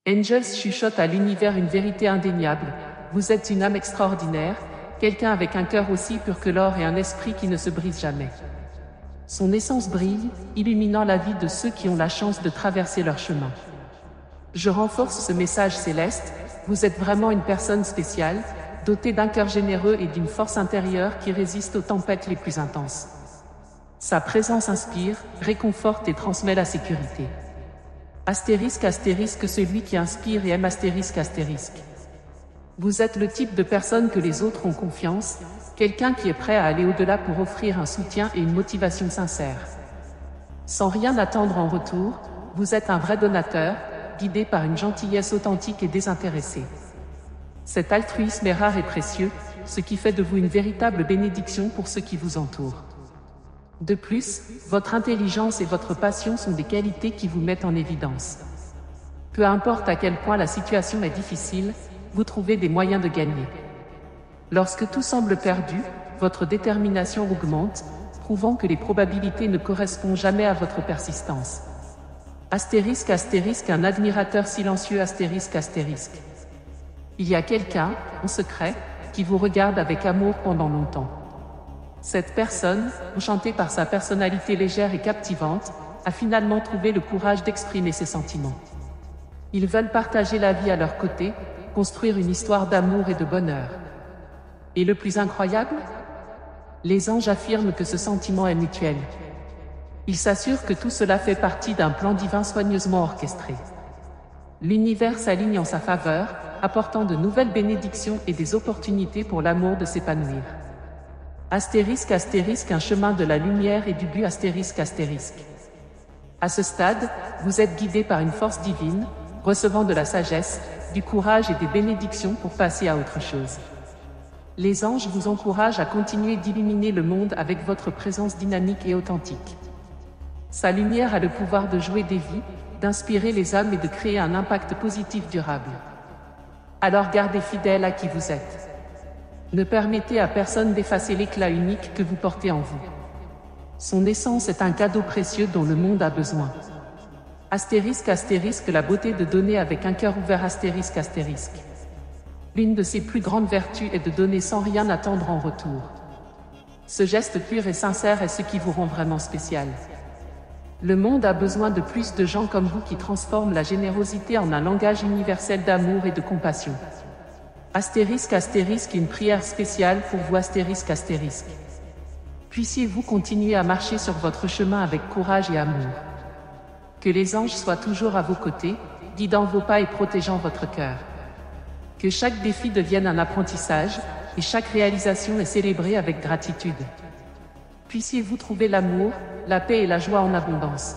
Angels chuchote à l'univers une vérité indéniable. Vous êtes une âme extraordinaire, quelqu'un avec un cœur aussi pur que l'or et un esprit qui ne se brise jamais. Son essence brille, illuminant la vie de ceux qui ont la chance de traverser leur chemin. Je renforce ce message céleste, vous êtes vraiment une personne spéciale, dotée d'un cœur généreux et d'une force intérieure qui résiste aux tempêtes les plus intenses. Sa présence inspire, réconforte et transmet la sécurité. Astérisque astérisque celui qui inspire et aime astérisque astérisque. Vous êtes le type de personne que les autres ont confiance, quelqu'un qui est prêt à aller au-delà pour offrir un soutien et une motivation sincère. Sans rien attendre en retour, vous êtes un vrai donateur, guidé par une gentillesse authentique et désintéressée. Cet altruisme est rare et précieux, ce qui fait de vous une véritable bénédiction pour ceux qui vous entourent. De plus, votre intelligence et votre passion sont des qualités qui vous mettent en évidence. Peu importe à quel point la situation est difficile, vous trouvez des moyens de gagner. Lorsque tout semble perdu, votre détermination augmente, prouvant que les probabilités ne correspondent jamais à votre persistance. Astérisque astérisque un admirateur silencieux astérisque astérisque. Il y a quelqu'un, en secret, qui vous regarde avec amour pendant longtemps. Cette personne, enchantée par sa personnalité légère et captivante, a finalement trouvé le courage d'exprimer ses sentiments. Ils veulent partager la vie à leur côté, construire une histoire d'amour et de bonheur. Et le plus incroyable? Les anges affirment que ce sentiment est mutuel. Ils s'assurent que tout cela fait partie d'un plan divin soigneusement orchestré. L'univers s'aligne en sa faveur, apportant de nouvelles bénédictions et des opportunités pour l'amour de s'épanouir. Astérisque astérisque un chemin de la lumière et du but astérisque astérisque. À ce stade, vous êtes guidé par une force divine, recevant de la sagesse, du courage et des bénédictions pour passer à autre chose. Les anges vous encouragent à continuer d'illuminer le monde avec votre présence dynamique et authentique. Sa lumière a le pouvoir de jouer des vies, d'inspirer les âmes et de créer un impact positif durable. Alors gardez fidèle à qui vous êtes. Ne permettez à personne d'effacer l'éclat unique que vous portez en vous. Son essence est un cadeau précieux dont le monde a besoin. Astérisque astérisque la beauté de donner avec un cœur ouvert astérisque astérisque. L'une de ses plus grandes vertus est de donner sans rien attendre en retour. Ce geste pur et sincère est ce qui vous rend vraiment spécial. Le monde a besoin de plus de gens comme vous qui transforment la générosité en un langage universel d'amour et de compassion. Astérisque astérisque une prière spéciale pour vous astérisque astérisque. Puissiez-vous continuer à marcher sur votre chemin avec courage et amour. Que les anges soient toujours à vos côtés, guidant vos pas et protégeant votre cœur. Que chaque défi devienne un apprentissage, et chaque réalisation est célébrée avec gratitude. Puissiez-vous trouver l'amour, la paix et la joie en abondance.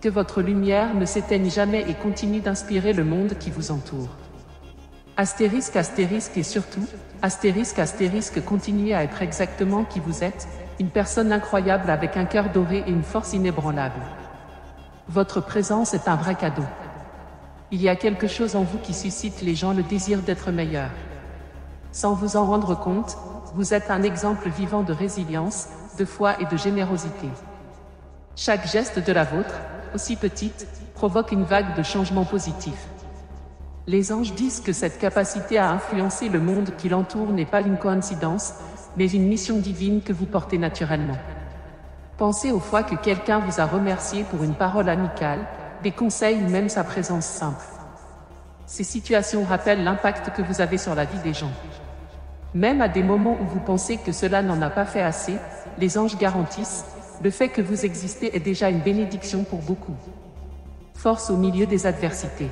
Que votre lumière ne s'éteigne jamais et continue d'inspirer le monde qui vous entoure. Astérisque astérisque et surtout, astérisque astérisque continuez à être exactement qui vous êtes, une personne incroyable avec un cœur doré et une force inébranlable. Votre présence est un vrai cadeau. Il y a quelque chose en vous qui suscite les gens le désir d'être meilleur. Sans vous en rendre compte, vous êtes un exemple vivant de résilience, de foi et de générosité. Chaque geste de la vôtre, aussi petite, provoque une vague de changements positifs. Les anges disent que cette capacité à influencer le monde qui l'entoure n'est pas une coïncidence, mais une mission divine que vous portez naturellement. Pensez aux fois que quelqu'un vous a remercié pour une parole amicale, des conseils ou même sa présence simple. Ces situations rappellent l'impact que vous avez sur la vie des gens. Même à des moments où vous pensez que cela n'en a pas fait assez, les anges garantissent, le fait que vous existez est déjà une bénédiction pour beaucoup. Force au milieu des adversités.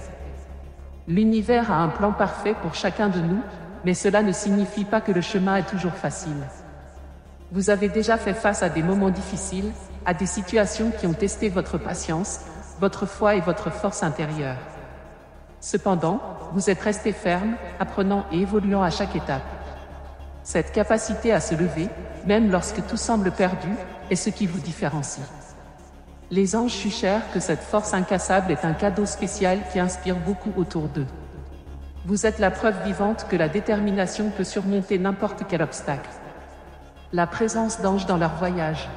L'univers a un plan parfait pour chacun de nous, mais cela ne signifie pas que le chemin est toujours facile. Vous avez déjà fait face à des moments difficiles, à des situations qui ont testé votre patience, votre foi et votre force intérieure. Cependant, vous êtes resté ferme, apprenant et évoluant à chaque étape. Cette capacité à se lever, même lorsque tout semble perdu, est ce qui vous différencie. Les anges suggèrent que cette force incassable est un cadeau spécial qui inspire beaucoup autour d'eux. Vous êtes la preuve vivante que la détermination peut surmonter n'importe quel obstacle. La présence d'anges dans leur voyage.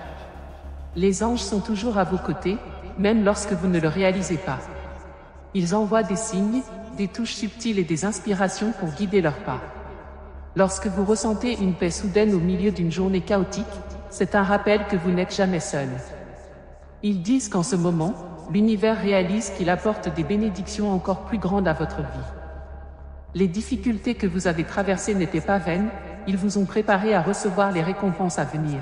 Les anges sont toujours à vos côtés, même lorsque vous ne le réalisez pas. Ils envoient des signes, des touches subtiles et des inspirations pour guider leurs pas. Lorsque vous ressentez une paix soudaine au milieu d'une journée chaotique, c'est un rappel que vous n'êtes jamais seul. Ils disent qu'en ce moment, l'univers réalise qu'il apporte des bénédictions encore plus grandes à votre vie. Les difficultés que vous avez traversées n'étaient pas vaines, ils vous ont préparé à recevoir les récompenses à venir.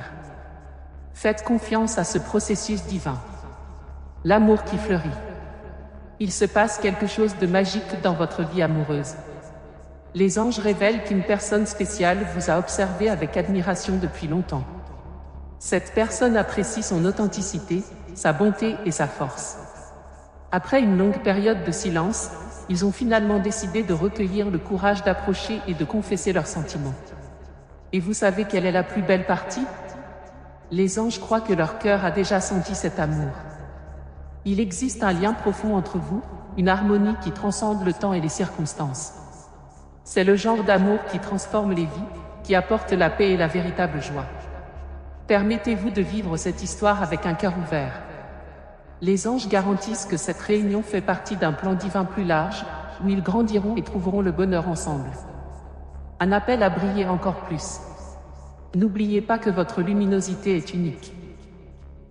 Faites confiance à ce processus divin. L'amour qui fleurit. Il se passe quelque chose de magique dans votre vie amoureuse. Les anges révèlent qu'une personne spéciale vous a observé avec admiration depuis longtemps. Cette personne apprécie son authenticité, sa bonté et sa force. Après une longue période de silence, ils ont finalement décidé de recueillir le courage d'approcher et de confesser leurs sentiments. Et vous savez quelle est la plus belle partie? Les anges croient que leur cœur a déjà senti cet amour. Il existe un lien profond entre vous, une harmonie qui transcende le temps et les circonstances. C'est le genre d'amour qui transforme les vies, qui apporte la paix et la véritable joie. Permettez-vous de vivre cette histoire avec un cœur ouvert. Les anges garantissent que cette réunion fait partie d'un plan divin plus large, où ils grandiront et trouveront le bonheur ensemble. Un appel à briller encore plus. N'oubliez pas que votre luminosité est unique.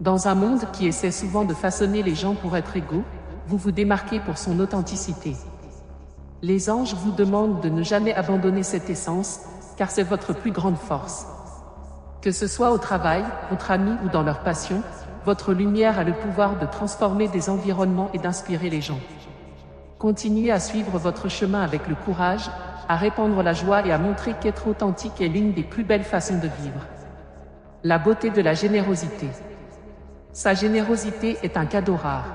Dans un monde qui essaie souvent de façonner les gens pour être égaux, vous vous démarquez pour son authenticité. Les anges vous demandent de ne jamais abandonner cette essence, car c'est votre plus grande force. Que ce soit au travail, entre amis ou dans leur passion, votre lumière a le pouvoir de transformer des environnements et d'inspirer les gens. Continuez à suivre votre chemin avec le courage, à répandre la joie et à montrer qu'être authentique est l'une des plus belles façons de vivre. La beauté de la générosité. Sa générosité est un cadeau rare.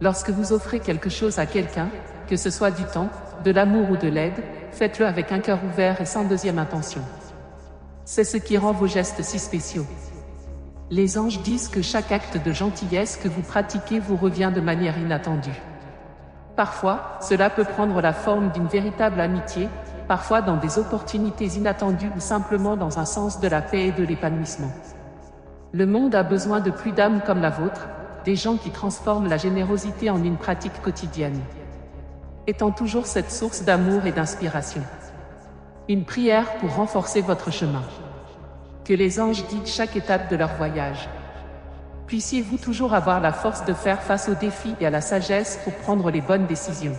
Lorsque vous offrez quelque chose à quelqu'un, que ce soit du temps, de l'amour ou de l'aide, faites-le avec un cœur ouvert et sans deuxième intention. C'est ce qui rend vos gestes si spéciaux. Les anges disent que chaque acte de gentillesse que vous pratiquez vous revient de manière inattendue. Parfois, cela peut prendre la forme d'une véritable amitié, parfois dans des opportunités inattendues ou simplement dans un sens de la paix et de l'épanouissement. Le monde a besoin de plus d'âmes comme la vôtre, des gens qui transforment la générosité en une pratique quotidienne. Étant toujours cette source d'amour et d'inspiration. Une prière pour renforcer votre chemin. Que les anges guident chaque étape de leur voyage. Puissiez-vous toujours avoir la force de faire face aux défis et à la sagesse pour prendre les bonnes décisions.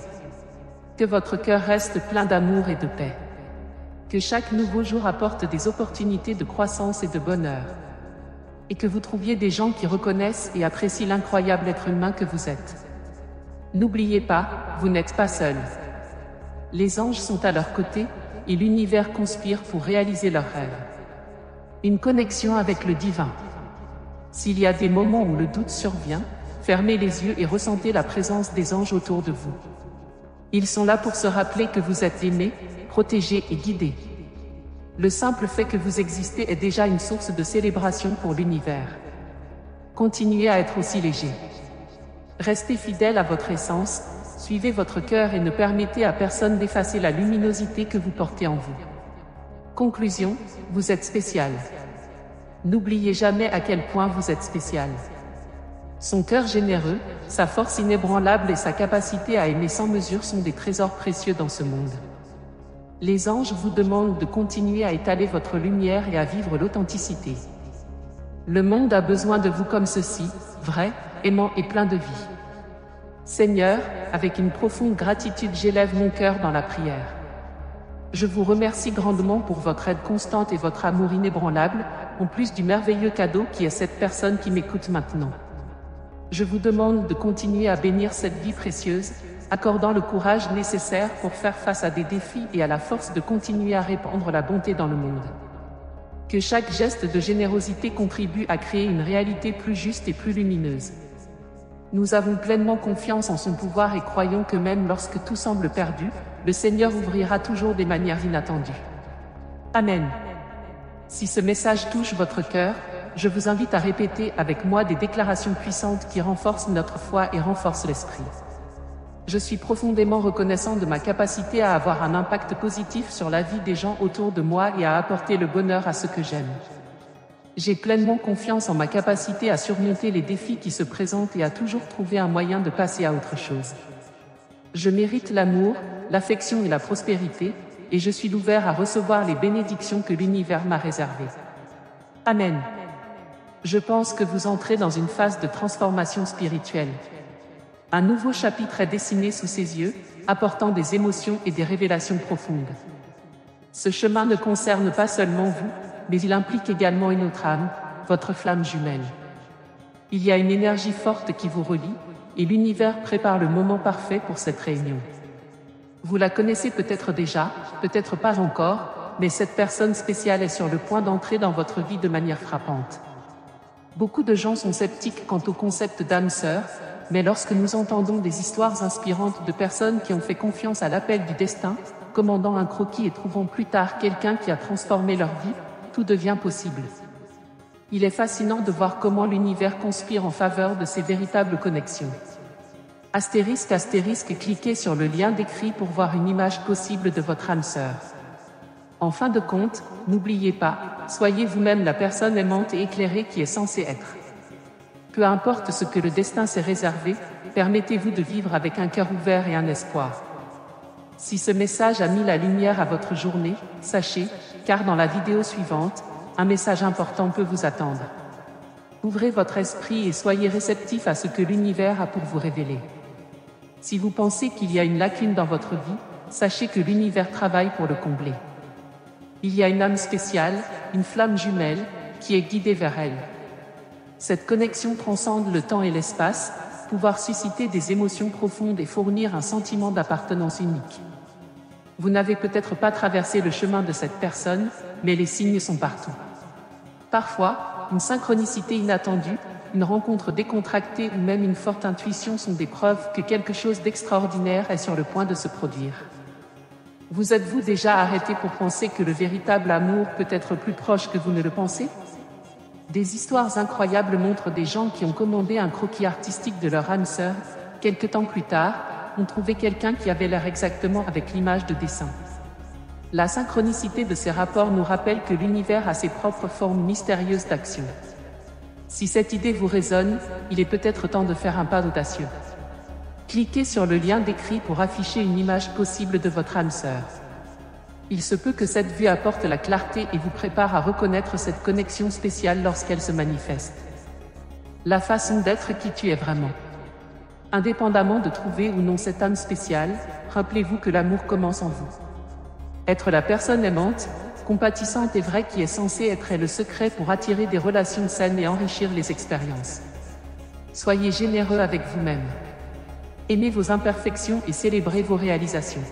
Que votre cœur reste plein d'amour et de paix. Que chaque nouveau jour apporte des opportunités de croissance et de bonheur. Et que vous trouviez des gens qui reconnaissent et apprécient l'incroyable être humain que vous êtes. N'oubliez pas, vous n'êtes pas seul. Les anges sont à leur côté, et l'univers conspire pour réaliser leurs rêves. Une connexion avec le divin. S'il y a des moments où le doute survient, fermez les yeux et ressentez la présence des anges autour de vous. Ils sont là pour se rappeler que vous êtes aimé, protégé et guidé. Le simple fait que vous existez est déjà une source de célébration pour l'univers. Continuez à être aussi léger. Restez fidèle à votre essence, suivez votre cœur et ne permettez à personne d'effacer la luminosité que vous portez en vous. Conclusion, vous êtes spécial. N'oubliez jamais à quel point vous êtes spécial. Son cœur généreux, sa force inébranlable et sa capacité à aimer sans mesure sont des trésors précieux dans ce monde. Les anges vous demandent de continuer à étaler votre lumière et à vivre l'authenticité. Le monde a besoin de vous comme ceci, vrai, aimant et plein de vie. Seigneur, avec une profonde gratitude j'élève mon cœur dans la prière. Je vous remercie grandement pour votre aide constante et votre amour inébranlable, en plus du merveilleux cadeau qui est cette personne qui m'écoute maintenant. Je vous demande de continuer à bénir cette vie précieuse, accordant le courage nécessaire pour faire face à des défis et à la force de continuer à répandre la bonté dans le monde. Que chaque geste de générosité contribue à créer une réalité plus juste et plus lumineuse. Nous avons pleinement confiance en son pouvoir et croyons que même lorsque tout semble perdu, le Seigneur ouvrira toujours des manières inattendues. Amen. Si ce message touche votre cœur, je vous invite à répéter avec moi des déclarations puissantes qui renforcent notre foi et renforcent l'esprit. Je suis profondément reconnaissant de ma capacité à avoir un impact positif sur la vie des gens autour de moi et à apporter le bonheur à ceux que j'aime. J'ai pleinement confiance en ma capacité à surmonter les défis qui se présentent et à toujours trouver un moyen de passer à autre chose. Je mérite l'amour, l'affection et la prospérité, et je suis ouvert à recevoir les bénédictions que l'univers m'a réservées. Amen. Je pense que vous entrez dans une phase de transformation spirituelle. Un nouveau chapitre est dessiné sous ses yeux, apportant des émotions et des révélations profondes. Ce chemin ne concerne pas seulement vous, mais il implique également une autre âme, votre flamme jumelle. Il y a une énergie forte qui vous relie, et l'univers prépare le moment parfait pour cette réunion. Vous la connaissez peut-être déjà, peut-être pas encore, mais cette personne spéciale est sur le point d'entrer dans votre vie de manière frappante. Beaucoup de gens sont sceptiques quant au concept d'âme sœur, mais lorsque nous entendons des histoires inspirantes de personnes qui ont fait confiance à l'appel du destin, commandant un croquis et trouvant plus tard quelqu'un qui a transformé leur vie, tout devient possible. Il est fascinant de voir comment l'univers conspire en faveur de ces véritables connexions. Astérisque, cliquez sur le lien décrit pour voir une image possible de votre âme sœur. En fin de compte, n'oubliez pas, soyez vous-même la personne aimante et éclairée qui est censée être. Peu importe ce que le destin s'est réservé, permettez-vous de vivre avec un cœur ouvert et un espoir. Si ce message a mis la lumière à votre journée, sachez, car dans la vidéo suivante, un message important peut vous attendre. Ouvrez votre esprit et soyez réceptif à ce que l'univers a pour vous révéler. Si vous pensez qu'il y a une lacune dans votre vie, sachez que l'univers travaille pour le combler. Il y a une âme spéciale, une flamme jumelle, qui est guidée vers elle. Cette connexion transcende le temps et l'espace, pouvoir susciter des émotions profondes et fournir un sentiment d'appartenance unique. Vous n'avez peut-être pas traversé le chemin de cette personne, mais les signes sont partout. Parfois, une synchronicité inattendue, une rencontre décontractée ou même une forte intuition sont des preuves que quelque chose d'extraordinaire est sur le point de se produire. Vous êtes-vous déjà arrêté pour penser que le véritable amour peut être plus proche que vous ne le pensez? Des histoires incroyables montrent des gens qui ont commandé un croquis artistique de leur âme sœur, quelque temps plus tard, ont trouvé quelqu'un qui avait l'air exactement avec l'image de dessin. La synchronicité de ces rapports nous rappelle que l'univers a ses propres formes mystérieuses d'action. Si cette idée vous résonne, il est peut-être temps de faire un pas audacieux. Cliquez sur le lien décrit pour afficher une image possible de votre âme sœur. Il se peut que cette vue apporte la clarté et vous prépare à reconnaître cette connexion spéciale lorsqu'elle se manifeste. La façon d'être qui tu es vraiment. Indépendamment de trouver ou non cette âme spéciale, rappelez-vous que l'amour commence en vous. Être la personne aimante, compatissante et vraie qui est censée être est le secret pour attirer des relations saines et enrichir les expériences. Soyez généreux avec vous-même. Aimez vos imperfections et célébrez vos réalisations.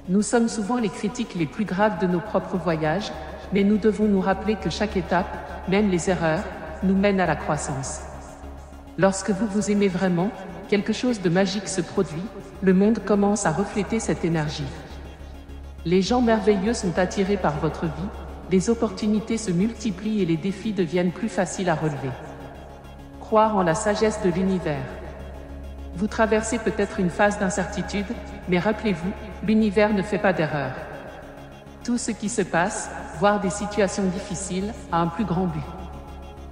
Nous sommes souvent les critiques les plus graves de nos propres voyages, mais nous devons nous rappeler que chaque étape, même les erreurs, nous mène à la croissance. Lorsque vous vous aimez vraiment, quelque chose de magique se produit, le monde commence à refléter cette énergie. Les gens merveilleux sont attirés par votre vie, les opportunités se multiplient et les défis deviennent plus faciles à relever. Croire en la sagesse de l'univers. Vous traversez peut-être une phase d'incertitude, mais rappelez-vous, l'univers ne fait pas d'erreur. Tout ce qui se passe, voire des situations difficiles, a un plus grand but.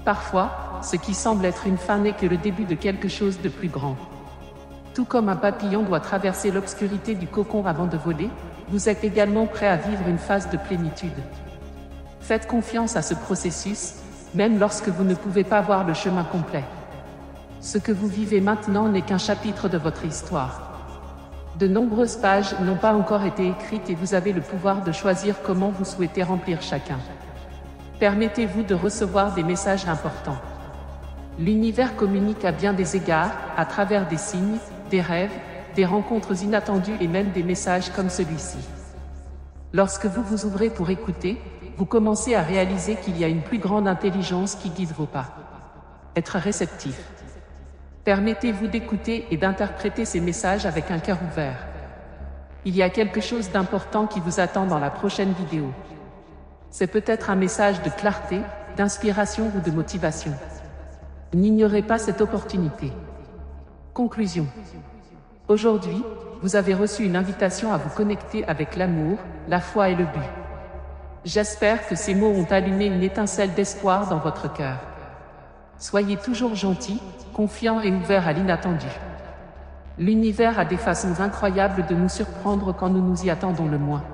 Parfois, ce qui semble être une fin n'est que le début de quelque chose de plus grand. Tout comme un papillon doit traverser l'obscurité du cocon avant de voler, vous êtes également prêt à vivre une phase de plénitude. Faites confiance à ce processus, même lorsque vous ne pouvez pas voir le chemin complet. Ce que vous vivez maintenant n'est qu'un chapitre de votre histoire. De nombreuses pages n'ont pas encore été écrites et vous avez le pouvoir de choisir comment vous souhaitez remplir chacun. Permettez-vous de recevoir des messages importants. L'univers communique à bien des égards, à travers des signes, des rêves, des rencontres inattendues et même des messages comme celui-ci. Lorsque vous vous ouvrez pour écouter, vous commencez à réaliser qu'il y a une plus grande intelligence qui guide vos pas. Être réceptif. Permettez-vous d'écouter et d'interpréter ces messages avec un cœur ouvert. Il y a quelque chose d'important qui vous attend dans la prochaine vidéo. C'est peut-être un message de clarté, d'inspiration ou de motivation. N'ignorez pas cette opportunité. Conclusion. Aujourd'hui, vous avez reçu une invitation à vous connecter avec l'amour, la foi et le but. J'espère que ces mots ont allumé une étincelle d'espoir dans votre cœur. Soyez toujours gentil, confiant et ouvert à l'inattendu. L'univers a des façons incroyables de nous surprendre quand nous nous y attendons le moins.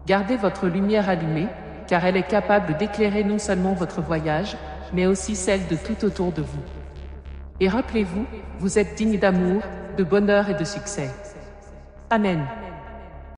Gardez votre lumière allumée, car elle est capable d'éclairer non seulement votre voyage, mais aussi celle de tout autour de vous. Et rappelez-vous, vous êtes digne d'amour, de bonheur et de succès. Amen.